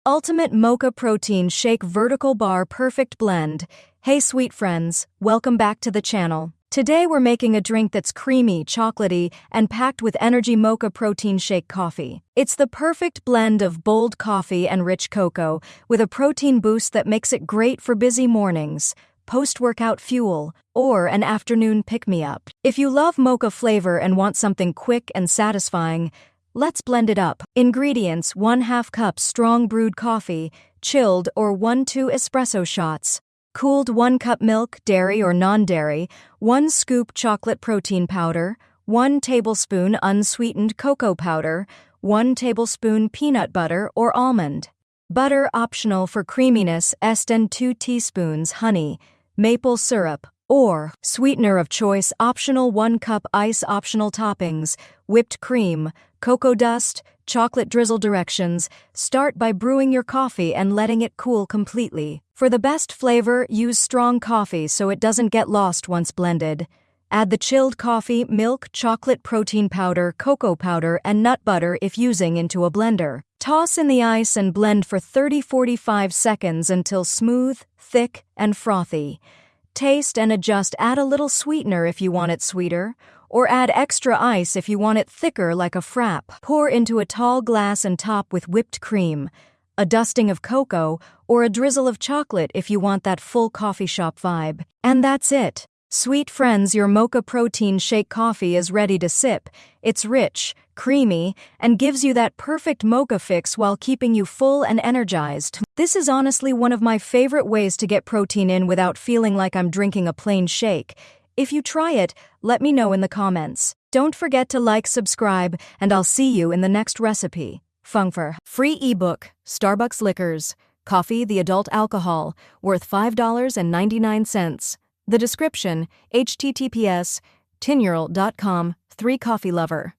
Ultimate Mocha Protein Shake Vertical Bar Perfect Blend. Hey sweet friends, welcome back to the channel. Today we're making a drink that's creamy, chocolatey, and packed with energy. Mocha Protein Shake Coffee. It's the perfect blend of bold coffee and rich cocoa, with a protein boost that makes it great for busy mornings, post-workout fuel, or an afternoon pick-me-up. If you love mocha flavor and want something quick and satisfying, let's blend it up. Ingredients: 1/2 cup strong brewed coffee, chilled or 1-2 espresso shots. Cooled 1 cup milk, dairy or non-dairy, 1 scoop chocolate protein powder, 1 tablespoon unsweetened cocoa powder, 1 tablespoon peanut butter or almond. Butter optional for creaminess, and 2 teaspoons honey, maple syrup, or sweetener of choice optional. 1 cup ice optional. Toppings: whipped cream, cocoa dust, chocolate drizzle. Directions: start by brewing your coffee and letting it cool completely. For the best flavor, use strong coffee so it doesn't get lost once blended. Add the chilled coffee, milk, chocolate protein powder, cocoa powder, and nut butter if using into a blender. Toss in the ice and blend for 30-45 seconds until smooth, thick, and frothy. Taste and adjust. Add a little sweetener if you want it sweeter, or add extra ice if you want it thicker like a frap. Pour into a tall glass and top with whipped cream, a dusting of cocoa, or a drizzle of chocolate if you want that full coffee shop vibe. And that's it. Sweet friends, your Mocha Protein Shake Coffee is ready to sip. It's rich, creamy, and gives you that perfect mocha fix while keeping you full and energized. This is honestly one of my favorite ways to get protein in without feeling like I'm drinking a plain shake. If you try it, let me know in the comments. Don't forget to like, subscribe, and I'll see you in the next recipe. Fungfer. Free ebook, Starbucks Liquors, Coffee the Adult Alcohol, worth $5.99. The description, https://tinyurl.com, 3 Coffee Lover.